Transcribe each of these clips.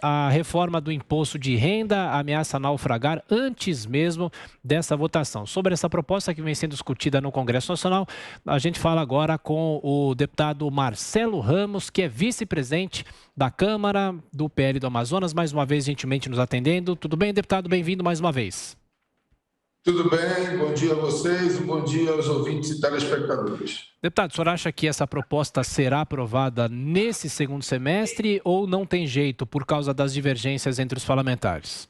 A reforma do imposto de renda ameaça naufragar antes mesmo dessa votação. Sobre essa proposta que vem sendo discutida no Congresso Nacional, a gente fala agora com o deputado Marcelo Ramos, que é vice-presidente da Câmara do PL do Amazonas, mais uma vez gentilmente nos atendendo. Tudo bem, deputado? Bem-vindo mais uma vez. Tudo bem, bom dia a vocês e bom dia aos ouvintes e telespectadores. Deputado, o senhor acha que essa proposta será aprovada nesse segundo semestre ou não tem jeito por causa das divergências entre os parlamentares?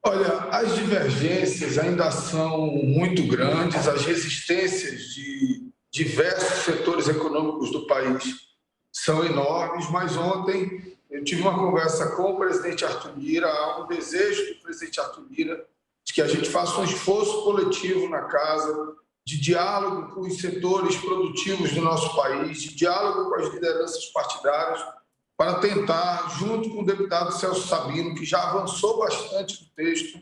Olha, as divergências ainda são muito grandes, as resistências de diversos setores econômicos do país são enormes, mas ontem eu tive uma conversa com o presidente Arthur Lira, há um desejo do presidente Arthur Lira de que a gente faça um esforço coletivo na casa, de diálogo com os setores produtivos do nosso país, de diálogo com as lideranças partidárias, para tentar, junto com o deputado Celso Sabino, que já avançou bastante no texto,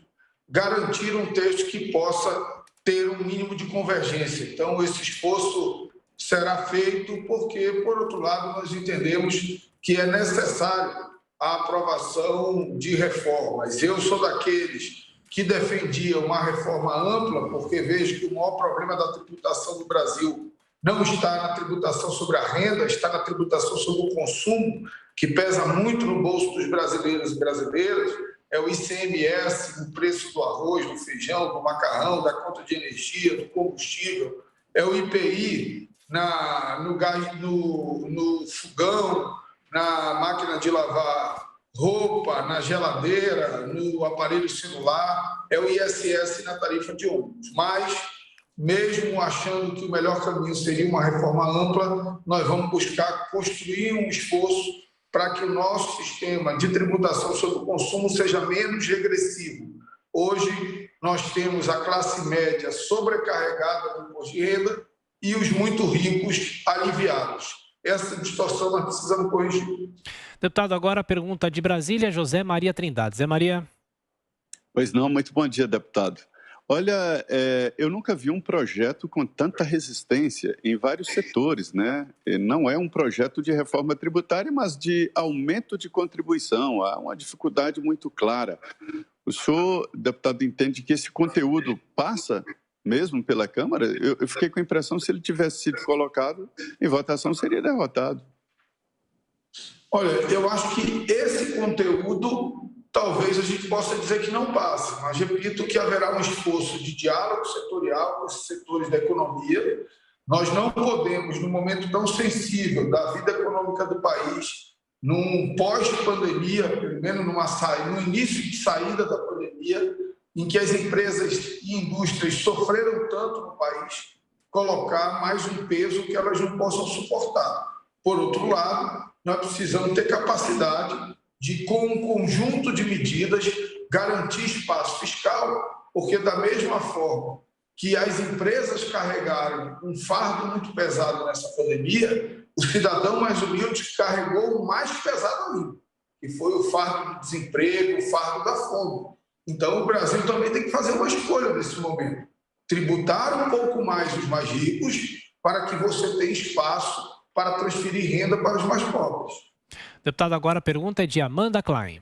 garantir um texto que possa ter um mínimo de convergência. Então, esse esforço será feito porque, por outro lado, nós entendemos que é necessário a aprovação de reformas. Eu sou daqueles que defendia uma reforma ampla, porque vejo que o maior problema da tributação do Brasil não está na tributação sobre a renda, está na tributação sobre o consumo, que pesa muito no bolso dos brasileiros e brasileiras, é o ICMS, o preço do arroz, do feijão, do macarrão, da conta de energia, do combustível, é o IPI no gás, no fogão, na máquina de lavar roupa, na geladeira, no aparelho celular, é o ISS na tarifa de ônibus. Mas, mesmo achando que o melhor caminho seria uma reforma ampla, nós vamos buscar construir um esforço para que o nosso sistema de tributação sobre o consumo seja menos regressivo. Hoje, nós temos a classe média sobrecarregada do imposto de renda e os muito ricos aliviados. Essa distorção nós precisamos corrigir. Deputado, agora a pergunta de Brasília, José Maria Trindade. Zé Maria. Pois não, muito bom dia, deputado. Olha, eu nunca vi um projeto com tanta resistência em vários setores, né? Não é um projeto de reforma tributária, mas de aumento de contribuição. Há uma dificuldade muito clara. O senhor, deputado, entende que esse conteúdo passa mesmo pela Câmara? Eu fiquei com a impressão que se ele tivesse sido colocado em votação, seria derrotado. Olha, eu acho que esse conteúdo talvez a gente possa dizer que não passa, mas repito que haverá um esforço de diálogo setorial com os setores da economia. Nós não podemos, num momento tão sensível da vida econômica do país, num pós-pandemia, pelo menos no início de saída da pandemia, em que as empresas e indústrias sofreram tanto no país, colocar mais um peso que elas não possam suportar. Por outro lado, nós precisamos ter capacidade de, com um conjunto de medidas, garantir espaço fiscal, porque da mesma forma que as empresas carregaram um fardo muito pesado nessa pandemia, o cidadão mais humilde carregou o mais pesado ainda, que foi o fardo do desemprego, o fardo da fome. Então, o Brasil também tem que fazer uma escolha nesse momento. Tributar um pouco mais os mais ricos para que você tenha espaço para transferir renda para os mais pobres. Deputado, agora a pergunta é de Amanda Klein.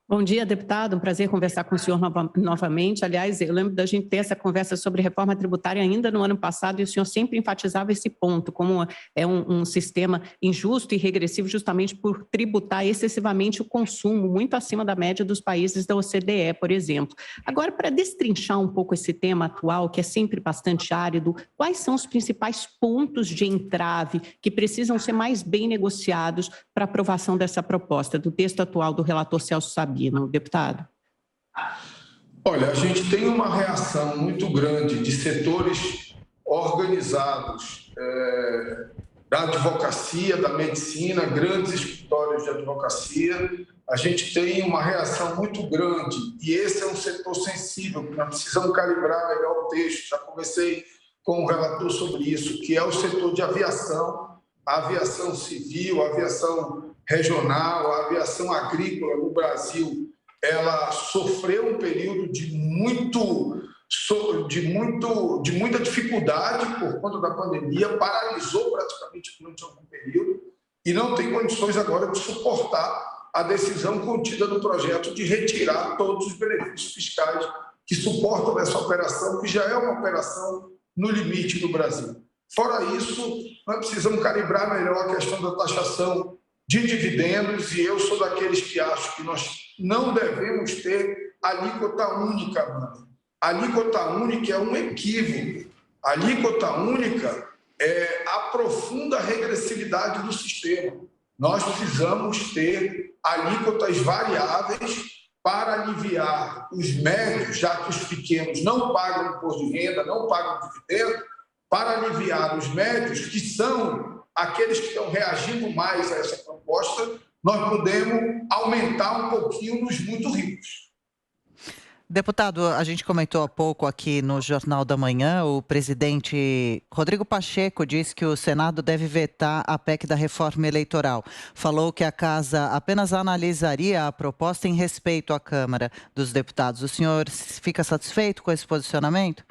Bom dia, deputado. Um prazer conversar com o senhor novamente. Aliás, eu lembro da gente ter essa conversa sobre reforma tributária ainda no ano passado e o senhor sempre enfatizava esse ponto, como é um sistema injusto e regressivo justamente por tributar excessivamente o consumo, muito acima da média dos países da OCDE, por exemplo. Agora, para destrinchar um pouco esse tema atual, que é sempre bastante árido, quais são os principais pontos de entrave que precisam ser mais bem negociados para aprovação dessa proposta, do texto atual do relator Celso Sabino? Deputado? Olha, a gente tem uma reação muito grande de setores organizados da advocacia, da medicina, grandes escritórios de advocacia. A gente tem uma reação muito grande e esse é um setor sensível, que nós precisamos calibrar melhor o texto. Já conversei com o relator sobre isso, que é o setor de aviação, a aviação civil, a aviação regional, a aviação agrícola no Brasil, ela sofreu um período de muita dificuldade por conta da pandemia, paralisou praticamente durante algum período, e não tem condições agora de suportar a decisão contida no projeto de retirar todos os benefícios fiscais que suportam essa operação, que já é uma operação no limite do Brasil. Fora isso, nós precisamos calibrar melhor a questão da taxação de dividendos, e eu sou daqueles que acham que nós não devemos ter alíquota única, mano. A alíquota única é um equívoco. A alíquota única aprofunda a regressividade do sistema. Nós precisamos ter alíquotas variáveis para aliviar os médios, já que os pequenos não pagam imposto de renda, não pagam dividendo, para aliviar os médios, que são aqueles que estão reagindo mais a essa proposta, nós podemos aumentar um pouquinho nos muito ricos. Deputado, a gente comentou há pouco aqui no Jornal da Manhã, o presidente Rodrigo Pacheco disse que o Senado deve vetar a PEC da reforma eleitoral. Falou que a Casa apenas analisaria a proposta em respeito à Câmara dos Deputados. O senhor fica satisfeito com esse posicionamento?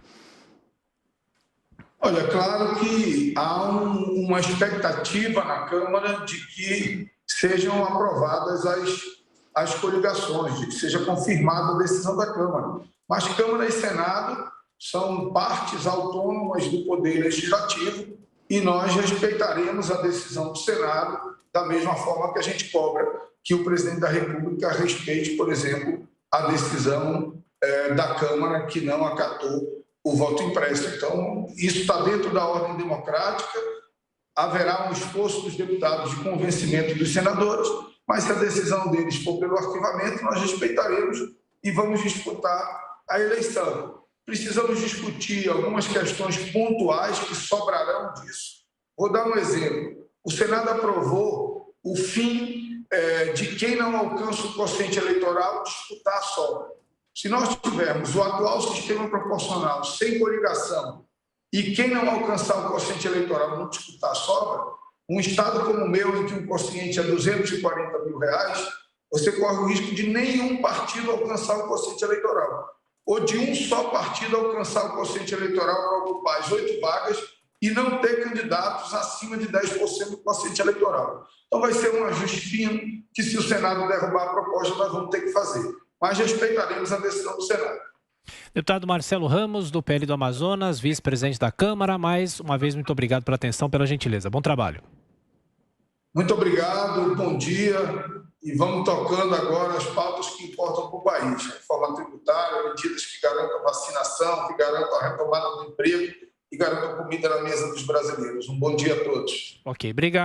Olha, claro que há uma expectativa na Câmara de que sejam aprovadas as coligações, de que seja confirmada a decisão da Câmara. Mas Câmara e Senado são partes autônomas do Poder Legislativo e nós respeitaremos a decisão do Senado da mesma forma que a gente cobra que o presidente da República respeite, por exemplo, a decisão da Câmara que não acatou o voto impresso. Então, isso está dentro da ordem democrática, haverá um esforço dos deputados de convencimento dos senadores, mas se a decisão deles for pelo arquivamento, nós respeitaremos e vamos disputar a eleição. Precisamos discutir algumas questões pontuais que sobrarão disso. Vou dar um exemplo. O Senado aprovou o fim de quem não alcança o quociente eleitoral disputar a sobra. Se nós tivermos o atual sistema proporcional sem coligação e quem não alcançar o quociente eleitoral não disputar a sobra, um estado como o meu, em que o quociente é R$240 mil, você corre o risco de nenhum partido alcançar o quociente eleitoral, ou de um só partido alcançar o quociente eleitoral para ocupar as 8 vagas e não ter candidatos acima de 10% do quociente eleitoral. Então vai ser um ajuste fino que, se o Senado derrubar a proposta, nós vamos ter que fazer. Mas respeitaremos a decisão do Senado. Deputado Marcelo Ramos, do PL do Amazonas, vice-presidente da Câmara, mais uma vez, muito obrigado pela atenção, pela gentileza. Bom trabalho. Muito obrigado, bom dia. E vamos tocando agora as pautas que importam para o país. Reforma tributária, medidas que garantam a vacinação, que garantam a retomada do emprego e garantam comida na mesa dos brasileiros. Um bom dia a todos. Ok, obrigado.